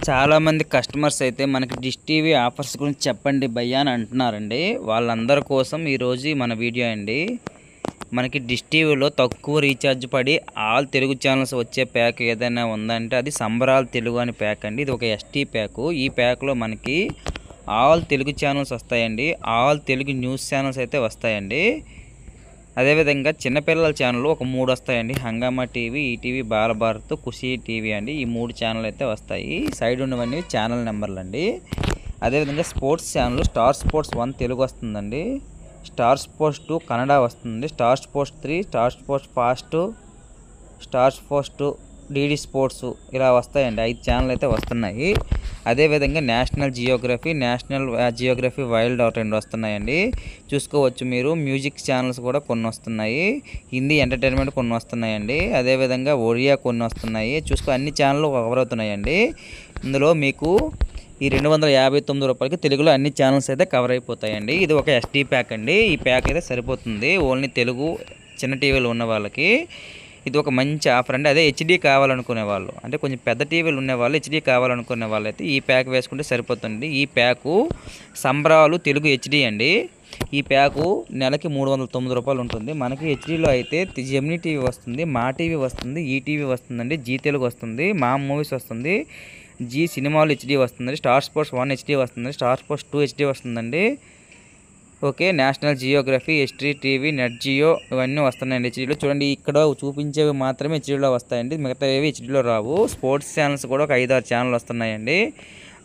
చాలామంది కస్టమర్స్ అయితే మనకి డిష్ టీవీ ఆఫర్స్ గురించి చెప్పండి భయ్యా అని అంటున్నారండి. వాళ్ళందరి కోసం ఈరోజు మన వీడియో అండి. మనకి డిష్ టీవీలో తక్కువ రీఛార్జ్ పడి ఆల్ తెలుగు ఛానల్స్ వచ్చే ప్యాక్ ఏదైనా ఉందంటే అది సంబరాలు తెలుగు అని ప్యాక్ అండి. ఇది ఒక ఎస్టీ ప్యాకు. ఈ ప్యాక్లో మనకి ఆల్ తెలుగు ఛానల్స్ వస్తాయండి. ఆల్ తెలుగు న్యూస్ ఛానల్స్ అయితే వస్తాయండి. అదేవిధంగా చిన్నపిల్లల ఛానల్ ఒక 3 వస్తాయండి. హంగామా టీవీ, ఈటీవీ, బాలభారత్, ఖుషీ టీవీ అండి. ఈ 3 ఛానల్ అయితే వస్తాయి. సైడ్ ఉన్నవన్నీ ఛానల్ నెంబర్లు అండి. అదేవిధంగా sports channel star Sports 1 Telugu వస్తుందండి. స్టార్ స్పోర్ట్స్ 2 కన్నడ వస్తుంది. Star sports 3, star sports fast, star Sports 2 DD sports ఇలా వస్తాయండి. 5 ఛానల్ అయితే వస్తున్నాయి. అదేవిధంగా నేషనల్ జియోగ్రఫీ వైల్డ్ 2 వస్తున్నాయండి. చూసుకోవచ్చు మీరు. మ్యూజిక్ ఛానల్స్ కూడా కొన్ని వస్తున్నాయి. హిందీ ఎంటర్టైన్మెంట్ కొన్ని వస్తున్నాయండి. అదేవిధంగా ఒడియా కొన్ని వస్తున్నాయి. చూసుకో అన్ని ఛానళ్ళు కవర్ అవుతున్నాయండి. ఇందులో మీకు ఈ 259 రూపాయలకి తెలుగులో అన్ని ఛానల్స్ అయితే కవర్ అయిపోతాయండి. ఇది ఒక ఎస్టీ ప్యాక్ అండి. ఈ ప్యాక్ అయితే సరిపోతుంది ఓన్లీ తెలుగు చిన్న టీవీలు ఉన్న వాళ్ళకి. ఇది ఒక మంచి ఆఫర్ అండి. అదే హెచ్డీ కావాలనుకునే వాళ్ళు, అంటే కొంచెం పెద్ద టీవీలు ఉన్నవాళ్ళు, హెచ్డీ కావాలనుకునే వాళ్ళు అయితే ఈ ప్యాక్ వేసుకుంటే సరిపోతుంది. ఈ ప్యాకు సంబరాలు తెలుగు హెచ్డీ అండి. ఈ ప్యాకు నెలకి 309 రూపాయలు ఉంటుంది. మనకి హెచ్డీలో అయితే జెమినీ టీవీ వస్తుంది, మా టీవీ వస్తుంది, ఈటీవీ వస్తుందండి, జీ తెలుగు వస్తుంది, మా మూవీస్ వస్తుంది, జీ సినిమాలు హెచ్డీ వస్తుందండి, స్టార్ స్పోర్ట్స్ 1 హెచ్డీ వస్తుంది, స్టార్ స్పోర్ట్స్ 2 హెచ్డీ వస్తుందండి. Okay, National Geography, History TV, Nat Geo ఇవన్నీ వస్తున్నాయండి హెచ్డీలో. చూడండి ఇక్కడ చూపించేవి మాత్రమే హెచ్డీలో వస్తాయండి, మిగతా ఏవి హెచ్డీలో రావు. స్పోర్ట్స్ ఛానల్స్ కూడా ఒక 5-6 ఛానల్ వస్తున్నాయండి.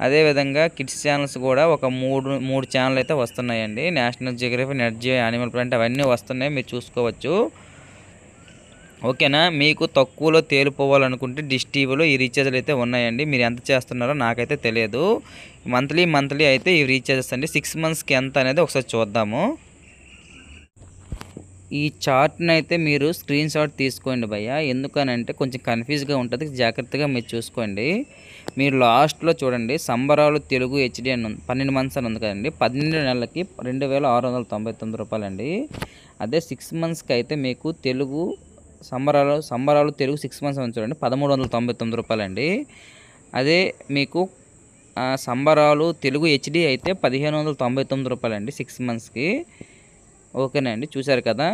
అదేవిధంగా కిడ్స్ ఛానల్స్ కూడా ఒక మూడు ఛానల్ అయితే వస్తున్నాయండి. National Geography, Nat Geo, Animal Planet అవన్నీ వస్తున్నాయి, మీరు చూసుకోవచ్చు. ఓకేనా. మీకు తక్కువలో తేలిపోవాలనుకుంటే డిష్ టీవీలో ఈ రీఛార్జ్లు అయితే ఉన్నాయండి. మీరు ఎంత చేస్తున్నారో నాకైతే తెలియదు. మంత్లీ అయితే ఈ రీఛార్జెస్ అండి. 6 మంత్స్కి ఎంత అనేది ఒకసారి చూద్దాము. ఈ చార్ట్ని అయితే మీరు స్క్రీన్ షాట్ తీసుకోండి భయ్య. ఎందుకనంటే కొంచెం కన్ఫ్యూజ్గా ఉంటుంది, జాగ్రత్తగా మీరు చూసుకోండి. మీరు లాస్ట్లో చూడండి, సంబరాలు తెలుగు హెచ్డీ అని 12 మంత్స్ అని ఉంది కదండి. 12 నెలలకి 2699 రూపాయలండి. అదే 6 మంత్స్కి అయితే మీకు తెలుగు సంబరాలు తెలుగు 6 మంత్స్ అని చూడండి, 1399 రూపాయలండి. అదే మీకు సంబరాలు తెలుగు హెచ్డీ అయితే 1599 రూపాయలండి 6 మంత్స్కి. ఓకేనండి, చూసారు కదా.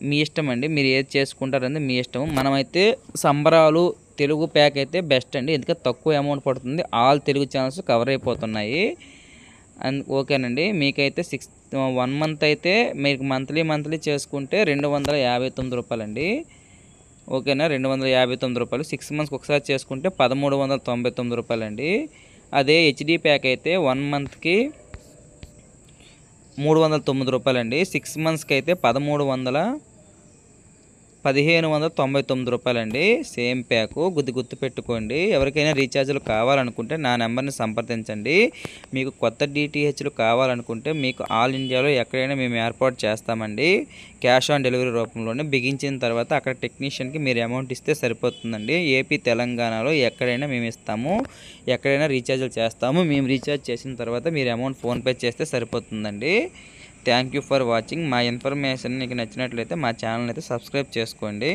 మీ ఇష్టం అండి, మీరు ఏది చేసుకుంటారనేది మీ ఇష్టం. మనమైతే సంబరాలు తెలుగు ప్యాక్ అయితే బెస్ట్ అండి, ఎందుకంటే తక్కువ అమౌంట్ పడుతుంది, ఆల్ తెలుగు ఛానల్స్ కవర్ అయిపోతున్నాయి. ఓకేనండి. మీకైతే 1 మంత్ అయితే మీకు మంత్లీ చేసుకుంటే 259 రూపాయలండి. ఓకేనా, 259 రూపాయలు. 6 మంత్స్కి ఒకసారి చేసుకుంటే 1399 రూపాయలండి. అదే హెచ్డీ ప్యాక్ అయితే 1 మంత్కి 309 రూపాయలండి. 6 మంత్స్కి అయితే 1599 రూపాయలండి. Same pack. గుర్తు పెట్టుకోండి. ఎవరికైనా రీఛార్జ్లు కావాలనుకుంటే నా నెంబర్ని సంప్రదించండి. మీకు కొత్త డిటిహెచ్లు కావాలనుకుంటే మీకు ఆల్ ఇండియాలో ఎక్కడైనా మేము ఏర్పాటు చేస్తామండి. క్యాష్ ఆన్ డెలివరీ రూపంలోనే. బిగించిన తర్వాత అక్కడ టెక్నీషియన్కి మీరు అమౌంట్ ఇస్తే సరిపోతుందండి. ఏపీ తెలంగాణలో ఎక్కడైనా మేము ఇస్తాము, ఎక్కడైనా రీఛార్జ్లు చేస్తాము. మేము రీఛార్జ్ చేసిన తర్వాత మీరు అమౌంట్ ఫోన్పే చేస్తే సరిపోతుందండి. Thank you for watching. మా ఇన్ఫర్మేషన్ మీకు నచ్చినట్లయితే మా ఛానల్ అయితే సబ్స్క్రైబ్ చేసుకోండి.